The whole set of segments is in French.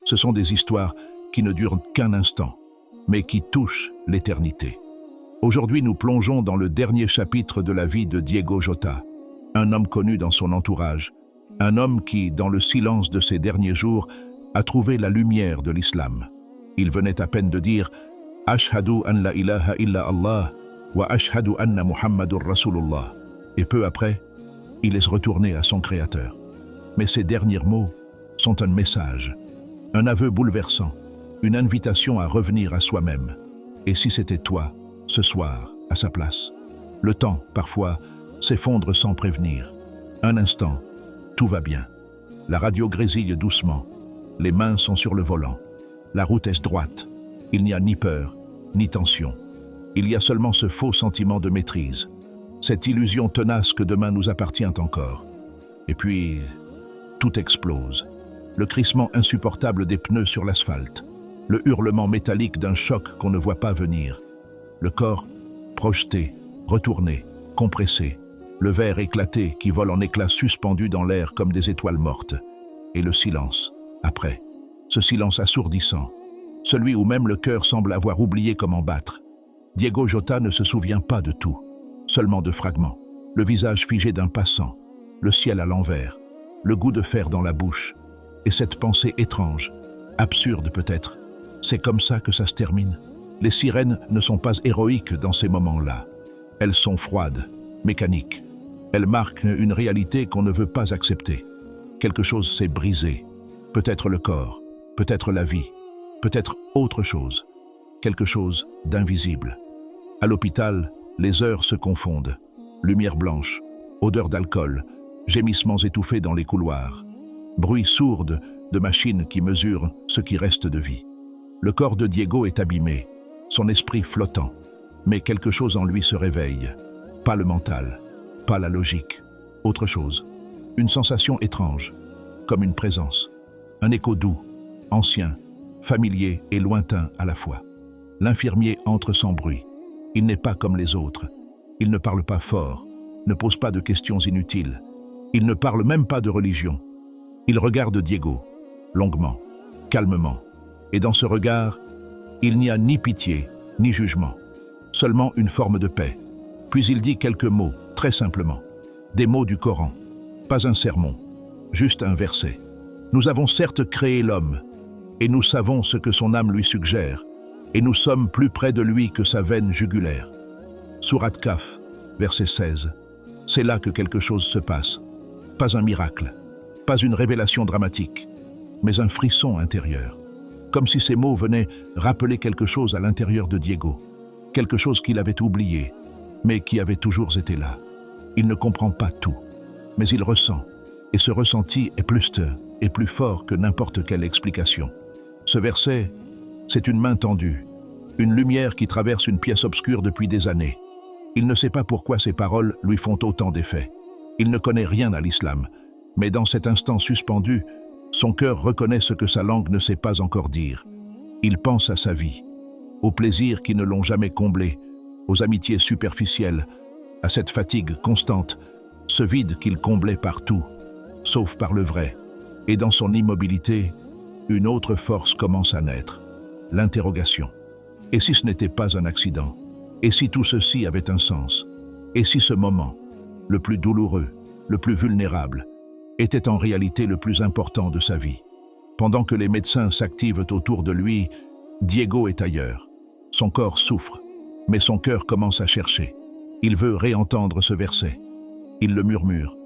Ce sont des histoires qui ne durent qu'un instant, mais qui touchent l'éternité. Aujourd'hui, nous plongeons dans le dernier chapitre de la vie de Diego Jota, un homme connu dans son entourage, un homme qui, dans le silence de ses derniers jours, a trouvé la lumière de l'islam. Il venait à peine de dire « Ashhadu an la ilaha illa Allah wa ashhadu anna Muhammadur Rasulullah » et peu après, il est retourné à son Créateur. Mais ces derniers mots sont un message, un aveu bouleversant, une invitation à revenir à soi-même. Et si c'était toi, ce soir, à sa place? Le temps, parfois, s'effondre sans prévenir. Un instant, tout va bien. La radio grésille doucement. Les mains sont sur le volant. La route est droite. Il n'y a ni peur, ni tension. Il y a seulement ce faux sentiment de maîtrise. Cette illusion tenace que demain nous appartient encore. Et puis, tout explose. Le crissement insupportable des pneus sur l'asphalte. Le hurlement métallique d'un choc qu'on ne voit pas venir. Le corps projeté, retourné, compressé. Le verre éclaté qui vole en éclats suspendus dans l'air comme des étoiles mortes. Et le silence, après. Ce silence assourdissant. Celui où même le cœur semble avoir oublié comment battre. Diego Jota ne se souvient pas de tout, seulement de fragments. Le visage figé d'un passant, le ciel à l'envers, le goût de fer dans la bouche. Et cette pensée étrange, absurde peut-être. C'est comme ça que ça se termine. Les sirènes ne sont pas héroïques dans ces moments-là. Elles sont froides, mécaniques. Elles marquent une réalité qu'on ne veut pas accepter. Quelque chose s'est brisé. Peut-être le corps, peut-être la vie, peut-être autre chose. Quelque chose d'invisible. À l'hôpital, les heures se confondent. Lumière blanche, odeur d'alcool, gémissements étouffés dans les couloirs. Bruit sourd de machines qui mesurent ce qui reste de vie. Le corps de Diego est abîmé, son esprit flottant, mais quelque chose en lui se réveille. Pas le mental, pas la logique, autre chose. Une sensation étrange, comme une présence. Un écho doux, ancien, familier et lointain à la fois. L'infirmier entre sans bruit. Il n'est pas comme les autres. Il ne parle pas fort, ne pose pas de questions inutiles. Il ne parle même pas de religion. Il regarde Diego, longuement, calmement. Et dans ce regard, il n'y a ni pitié, ni jugement. Seulement une forme de paix. Puis il dit quelques mots, très simplement. Des mots du Coran. Pas un sermon, juste un verset. Nous avons certes créé l'homme, et nous savons ce que son âme lui suggère, et nous sommes plus près de lui que sa veine jugulaire. Sourate Kaf, verset 16. C'est là que quelque chose se passe. Pas un miracle, pas une révélation dramatique, mais un frisson intérieur. Comme si ces mots venaient rappeler quelque chose à l'intérieur de Diego. Quelque chose qu'il avait oublié, mais qui avait toujours été là. Il ne comprend pas tout, mais il ressent, et ce ressenti est plus fort que n'importe quelle explication. Ce verset, c'est une main tendue, une lumière qui traverse une pièce obscure depuis des années. Il ne sait pas pourquoi ces paroles lui font autant d'effet. Il ne connaît rien à l'islam, mais dans cet instant suspendu, son cœur reconnaît ce que sa langue ne sait pas encore dire. Il pense à sa vie, aux plaisirs qui ne l'ont jamais comblé, aux amitiés superficielles, à cette fatigue constante, ce vide qu'il comblait partout, sauf par le vrai. Et dans son immobilité, une autre force commence à naître, l'interrogation. Et si ce n'était pas un accident? Et si tout ceci avait un sens? Et si ce moment, le plus douloureux, le plus vulnérable, était en réalité le plus important de sa vie? Pendant que les médecins s'activent autour de lui, Diego est ailleurs. Son corps souffre, mais son cœur commence à chercher. Il veut réentendre ce verset. Il le murmure,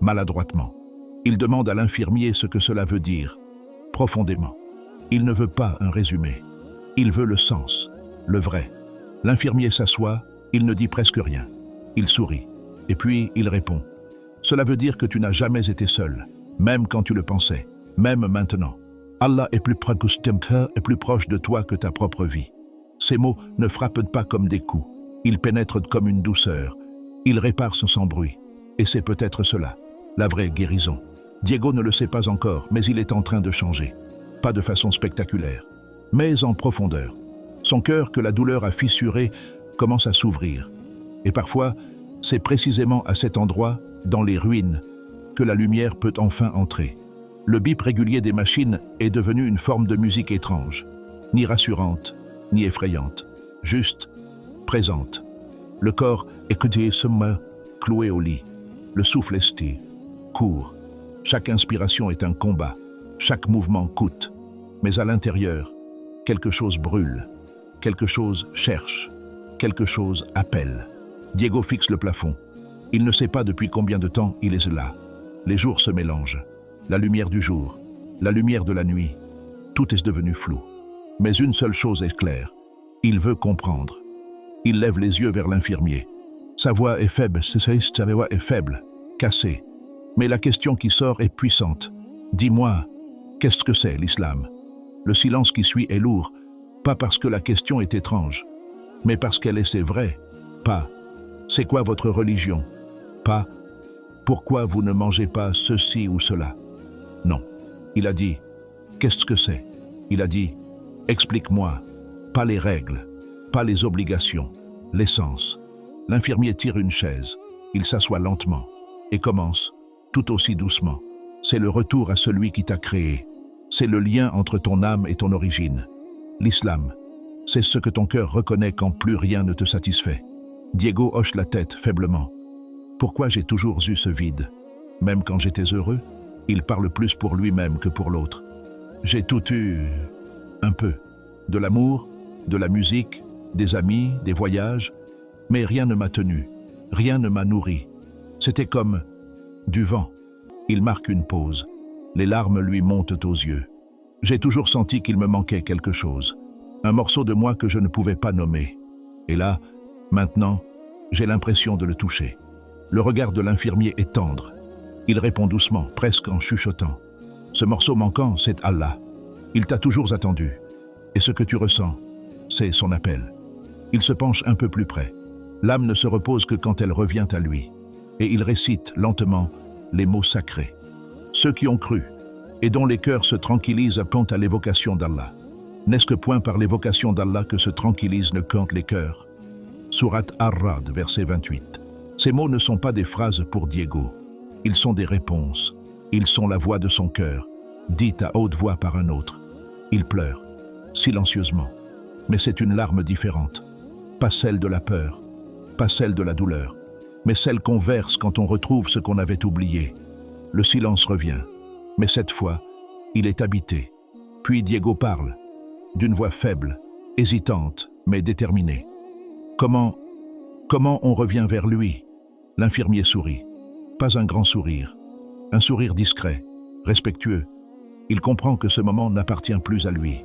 maladroitement. Il demande à l'infirmier ce que cela veut dire, profondément. Il ne veut pas un résumé. Il veut le sens, le vrai. L'infirmier s'assoit, il ne dit presque rien. Il sourit, et puis il répond. Cela veut dire que tu n'as jamais été seul, même quand tu le pensais, même maintenant. Allah est plus près que ton cœur et plus proche de toi que ta propre vie. Ces mots ne frappent pas comme des coups. Ils pénètrent comme une douceur. Ils réparent sans bruit. Et c'est peut-être cela, la vraie guérison. Diego ne le sait pas encore, mais il est en train de changer. Pas de façon spectaculaire, mais en profondeur. Son cœur que la douleur a fissuré commence à s'ouvrir. Et parfois, c'est précisément à cet endroit, dans les ruines, que la lumière peut enfin entrer. Le bip régulier des machines est devenu une forme de musique étrange, ni rassurante, ni effrayante, juste présente. Le corps écouté se met cloué au lit, le souffle esté, court. Chaque inspiration est un combat, chaque mouvement coûte. Mais à l'intérieur, quelque chose brûle, quelque chose cherche, quelque chose appelle. Diego fixe le plafond. Il ne sait pas depuis combien de temps il est là. Les jours se mélangent. La lumière du jour, la lumière de la nuit, tout est devenu flou. Mais une seule chose est claire. Il veut comprendre. Il lève les yeux vers l'infirmier. Sa voix est faible, sa voix est faible, cassée. Mais la question qui sort est puissante. Dis-moi, qu'est-ce que c'est l'islam? Le silence qui suit est lourd, pas parce que la question est étrange, mais parce qu'elle est vraie. Pas « c'est quoi votre religion ?» Pas « pourquoi vous ne mangez pas ceci ou cela ?» Non. Il a dit « qu'est-ce que c'est ?» Il a dit « explique-moi, pas les règles, pas les obligations, l'essence. » L'infirmier tire une chaise, il s'assoit lentement et commence, tout aussi doucement. C'est le retour à celui qui t'a créé. C'est le lien entre ton âme et ton origine. L'islam, c'est ce que ton cœur reconnaît quand plus rien ne te satisfait. Diego hoche la tête faiblement. Pourquoi j'ai toujours eu ce vide? Même quand j'étais heureux, il parle plus pour lui-même que pour l'autre. J'ai tout eu, un peu. De l'amour, de la musique, des amis, des voyages, mais rien ne m'a tenu, rien ne m'a nourri. C'était comme du vent. Il marque une pause. Les larmes lui montent aux yeux. J'ai toujours senti qu'il me manquait quelque chose. Un morceau de moi que je ne pouvais pas nommer. Et là, maintenant, j'ai l'impression de le toucher. Le regard de l'infirmier est tendre. Il répond doucement, presque en chuchotant. Ce morceau manquant, c'est Allah. Il t'a toujours attendu. Et ce que tu ressens, c'est son appel. Il se penche un peu plus près. L'âme ne se repose que quand elle revient à lui. Et il récite lentement les mots sacrés. Ceux qui ont cru et dont les cœurs se tranquillisent quand à l'évocation d'Allah. N'est-ce que point par l'évocation d'Allah que se tranquillisent ne cantent les cœurs? Surat Ar-Ra'd, verset 28. Ces mots ne sont pas des phrases pour Diego. Ils sont des réponses. Ils sont la voix de son cœur, dite à haute voix par un autre. Il pleure, silencieusement. Mais c'est une larme différente. Pas celle de la peur, pas celle de la douleur, mais celle qu'on verse quand on retrouve ce qu'on avait oublié. Le silence revient, mais cette fois, il est habité. Puis Diego parle, d'une voix faible, hésitante, mais déterminée. Comment on revient vers lui? L'infirmier sourit. Pas un grand sourire. Un sourire discret, respectueux. Il comprend que ce moment n'appartient plus à lui.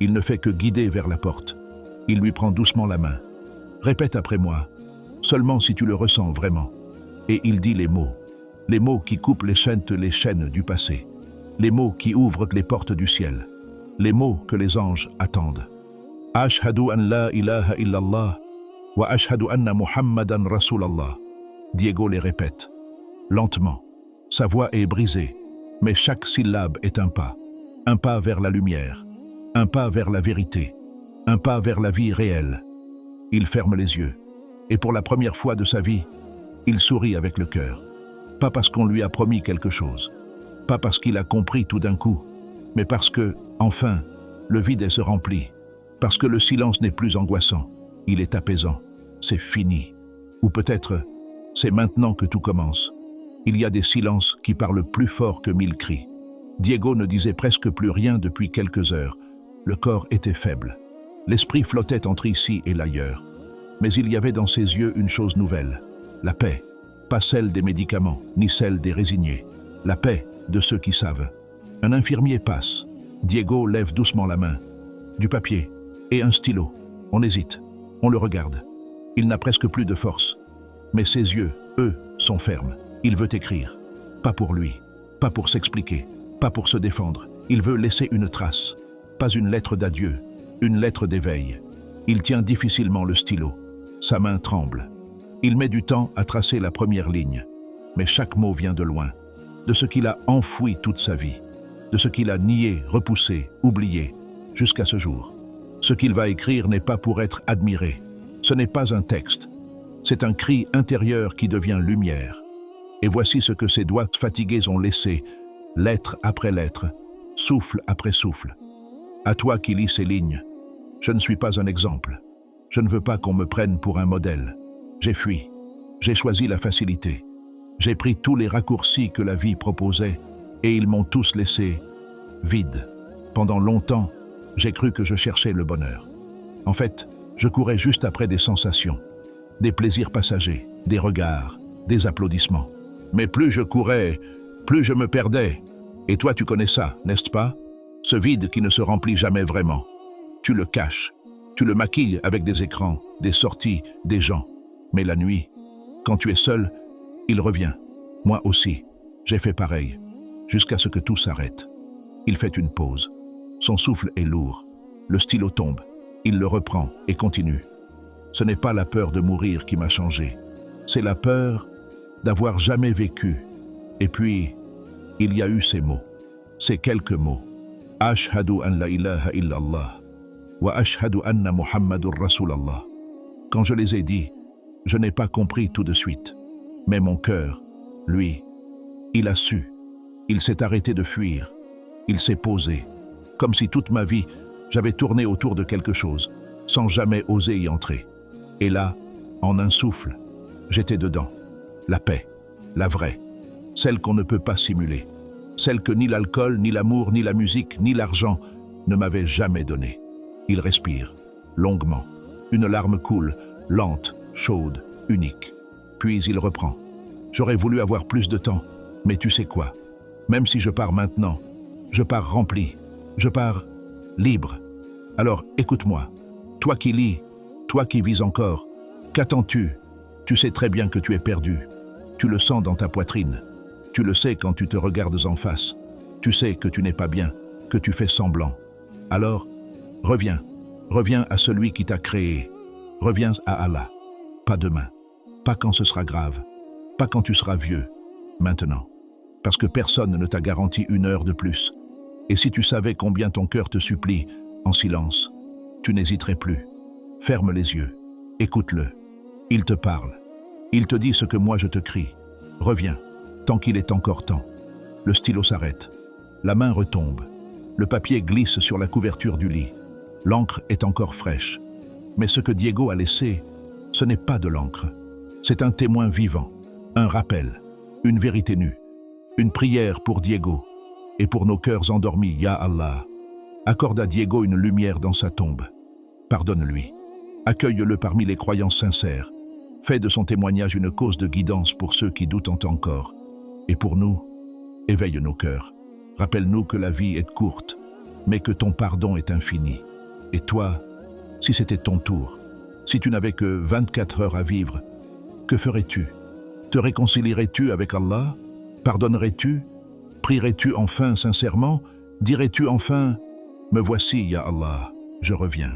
Il ne fait que guider vers la porte. Il lui prend doucement la main. Répète après moi, seulement si tu le ressens vraiment. Et il dit les mots qui coupent les chaînes du passé, les mots qui ouvrent les portes du ciel, les mots que les anges attendent. Ashhadu an la ilaha illallah wa ashhadu anna Muhammadan Rasulallah. Diego les répète, lentement. Sa voix est brisée, mais chaque syllabe est un pas vers la lumière, un pas vers la vérité, un pas vers la vie réelle. Il ferme les yeux, et pour la première fois de sa vie, il sourit avec le cœur. Pas parce qu'on lui a promis quelque chose, pas parce qu'il a compris tout d'un coup, mais parce que, enfin, le vide se remplit, parce que le silence n'est plus angoissant, il est apaisant, c'est fini. Ou peut-être, c'est maintenant que tout commence. Il y a des silences qui parlent plus fort que 1000 cris. Diego ne disait presque plus rien depuis quelques heures. Le corps était faible. L'esprit flottait entre ici et l'ailleurs. Mais il y avait dans ses yeux une chose nouvelle, la paix. Pas celle des médicaments, ni celle des résignés. La paix de ceux qui savent. Un infirmier passe. Diego lève doucement la main. Du papier et un stylo. On hésite. On le regarde. Il n'a presque plus de force. Mais ses yeux, eux, sont fermes. Il veut écrire. Pas pour lui. Pas pour s'expliquer. Pas pour se défendre. Il veut laisser une trace. Pas une lettre d'adieu. Une lettre d'éveil. Il tient difficilement le stylo. Sa main tremble. Il met du temps à tracer la première ligne. Mais chaque mot vient de loin. De ce qu'il a enfoui toute sa vie. De ce qu'il a nié, repoussé, oublié, jusqu'à ce jour. Ce qu'il va écrire n'est pas pour être admiré. Ce n'est pas un texte. C'est un cri intérieur qui devient lumière. Et voici ce que ses doigts fatigués ont laissé, lettre après lettre, souffle après souffle. À toi qui lis ces lignes, je ne suis pas un exemple. Je ne veux pas qu'on me prenne pour un modèle. J'ai fui. J'ai choisi la facilité. J'ai pris tous les raccourcis que la vie proposait et ils m'ont tous laissé vide. Pendant longtemps, j'ai cru que je cherchais le bonheur. En fait, je courais juste après des sensations, des plaisirs passagers, des regards, des applaudissements. Mais plus je courais, plus je me perdais. Et toi, tu connais ça, n'est-ce pas? Ce vide qui ne se remplit jamais vraiment. Tu le caches, tu le maquilles avec des écrans, des sorties, des gens. Mais la nuit, quand tu es seul, il revient. Moi aussi, j'ai fait pareil, jusqu'à ce que tout s'arrête. Il fait une pause. Son souffle est lourd. Le stylo tombe. Il le reprend et continue. Ce n'est pas la peur de mourir qui m'a changé. C'est la peur d'avoir jamais vécu. Et puis, il y a eu ces mots. Ces quelques mots. Ashhadu an la ilaha illallah. Wa ashhadu anna Muhammadur Rasulallah. Quand je les ai dit, je n'ai pas compris tout de suite. Mais mon cœur, lui, il a su. Il s'est arrêté de fuir. Il s'est posé. Comme si toute ma vie, j'avais tourné autour de quelque chose, sans jamais oser y entrer. Et là, en un souffle, j'étais dedans. La paix, la vraie, celle qu'on ne peut pas simuler, celle que ni l'alcool, ni l'amour, ni la musique, ni l'argent ne m'avaient jamais donnée. Il respire, longuement. Une larme coule, lente, chaude, unique. Puis il reprend. J'aurais voulu avoir plus de temps, mais tu sais quoi? Même si je pars maintenant, je pars rempli, je pars libre. Alors écoute-moi, toi qui lis, toi qui vis encore, qu'attends-tu? Tu sais très bien que tu es perdu. Tu le sens dans ta poitrine. Tu le sais quand tu te regardes en face. Tu sais que tu n'es pas bien, que tu fais semblant. Alors, reviens. Reviens à celui qui t'a créé. Reviens à Allah. Pas demain. Pas quand ce sera grave. Pas quand tu seras vieux. Maintenant. Parce que personne ne t'a garanti une heure de plus. Et si tu savais combien ton cœur te supplie, en silence, tu n'hésiterais plus. Ferme les yeux. Écoute-le. Il te parle. Il te dit ce que moi je te crie. Reviens, tant qu'il est encore temps. Le stylo s'arrête. La main retombe. Le papier glisse sur la couverture du lit. L'encre est encore fraîche. Mais ce que Diego a laissé, ce n'est pas de l'encre. C'est un témoin vivant, un rappel, une vérité nue, une prière pour Diego et pour nos cœurs endormis, Ya Allah. Accorde à Diego une lumière dans sa tombe. Pardonne-lui. Accueille-le parmi les croyants sincères. Fais de son témoignage une cause de guidance pour ceux qui doutent encore. Et pour nous, éveille nos cœurs. Rappelle-nous que la vie est courte, mais que ton pardon est infini. Et toi, si c'était ton tour, si tu n'avais que 24 heures à vivre, que ferais-tu? Te réconcilierais-tu avec Allah? Pardonnerais-tu? Prierais-tu enfin sincèrement? Dirais-tu enfin « Me voici, Ya Allah, je reviens »